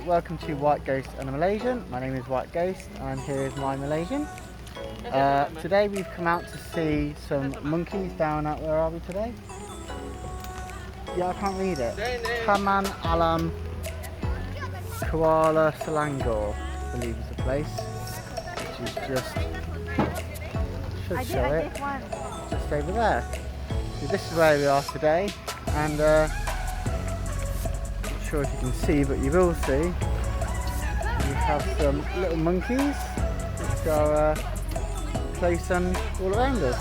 welcome to White Ghost and a Malaysian. My name is White Ghost and here is my Malaysian. Today we've come out to see some monkeys down at, where are we today? Yeah, I can't read it. Taman Alam Kuala, Selangor, I believe is the place. Which is just, should show it, just over there. So this is where we are today, and not sure if you can see, but you will see. We have some little monkeys which are placed all around us.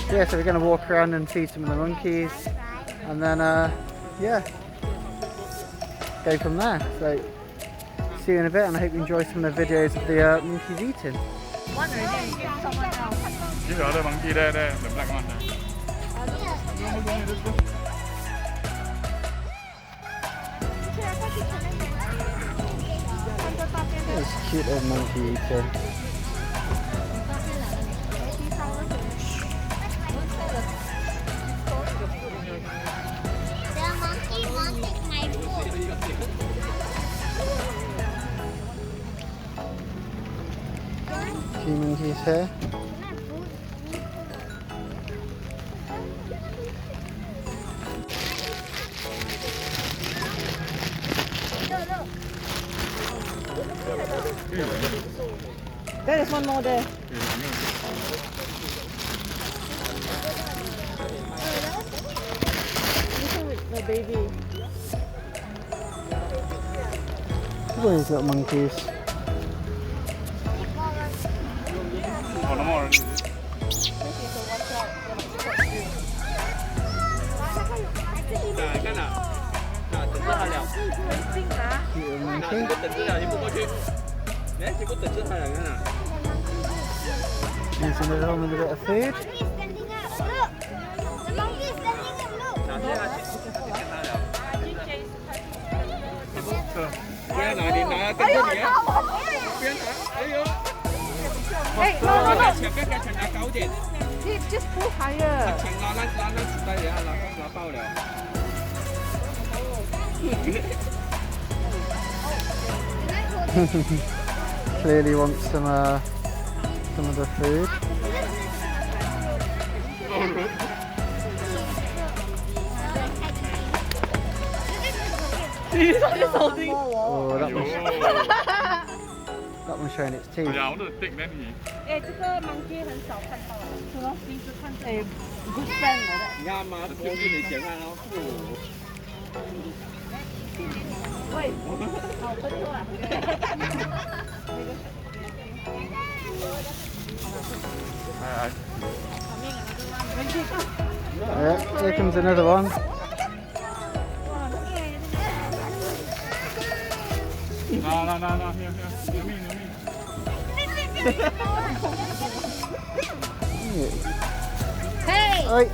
So, yeah, so we're going to walk around and see some of the monkeys, and then yeah, go from there. So see you in a bit, and I hope you enjoy some of the videos of the monkeys eating. One already, give someone else. Give the other monkey there, the black one. It's cute little monkey eating. Few monkeys here. There is one more there. This one with the baby. Look at these little monkeys. Oh, no more. There's another one with a bit of food. Hey, no. Just pull higher. Clearly wants some of the food. Oh, that one's showing its teeth. Yeah, I want to take that. 哎，这个 monkey 很少看到了，是咯，第一次看到。哎 ，good friend 来的。你看嘛，这就是你讲啊，喂，好不错啊。Yeah, here comes another one. No, here. Near me. Hey! Oi.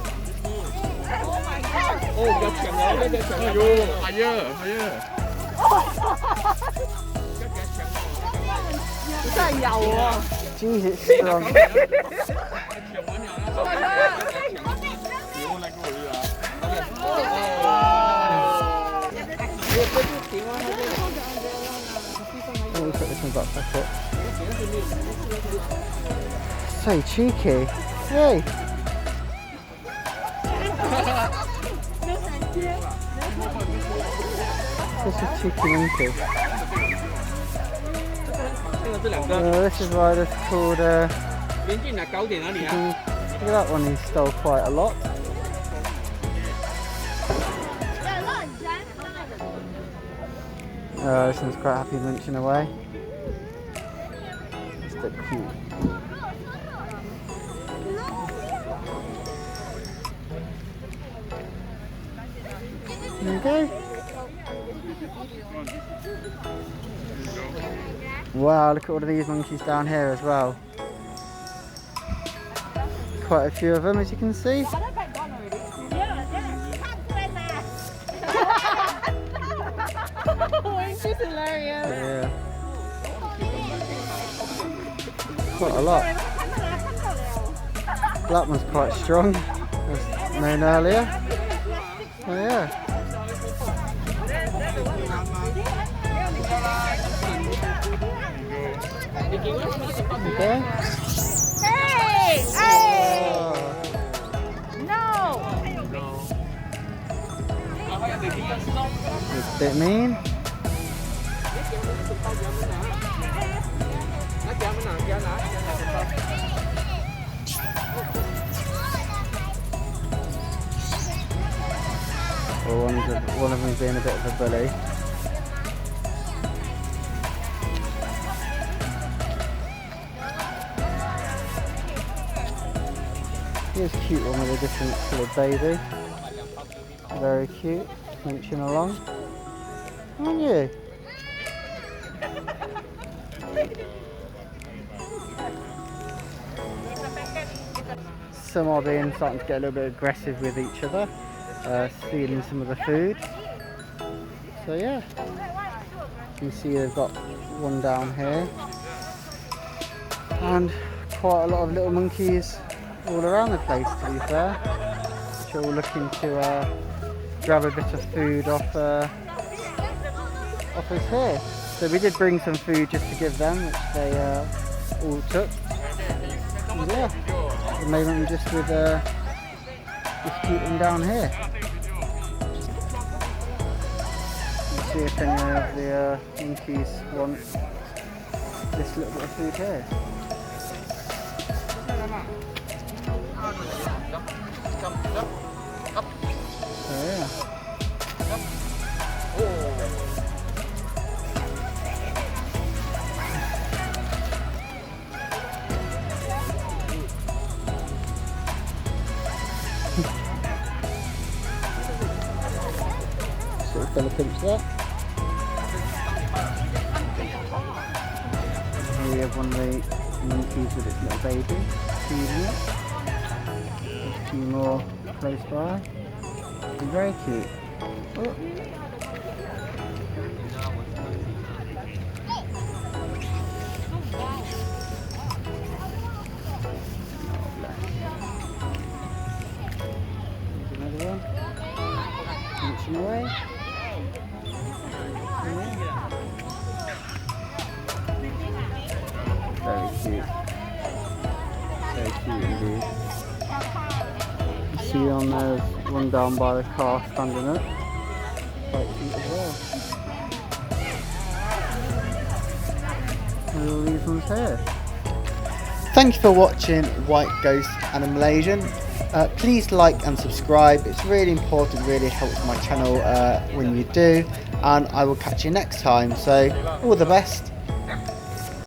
Oh, got抢了，在抢了。higher. 不再咬我。 Jeez, it's strong. Let me put this in the back pocket. So cheeky. Yay! Such a cheeky monkey. This is why this is called look at that one, he stole quite a lot. This one's quite happy munching away. It's so cute. There you go. Wow, look at all of these monkeys down here as well. Quite a few of them, as you can see. She's hilarious. Yeah. Quite a lot. That one's quite strong, as known earlier. Oh yeah. Okay. Hey! Hey! Oh, No! it's a bit mean. Well, one of them being a bit of a bully. Here's a cute one with a different coloured baby. Very cute, munching along. Aren't you? Some are starting to get a little bit aggressive with each other, stealing some of the food. So yeah, you can see they've got one down here, and quite a lot of little monkeys all around the place, to be fair, which are all looking to grab a bit of food off us here. So we did bring some food just to give them, which they all took. And yeah, at the moment we're just keep them down here. Let's see if any of the monkeys want this little bit of food here. So yeah. Sort of elephants there. Here we have one of the monkeys with its little baby feeding it. There's a few more close by. It's very cute. Oh. There's another one. Munching away. Very cute. Very cute indeed. You see on there's one down by the car standing up. Quite cute as well. And all these ones here. Thank you for watching White Ghost and a Malaysian. Please like and subscribe. It's really important, really helps my channel when you do. And I will catch you next time. So all the best.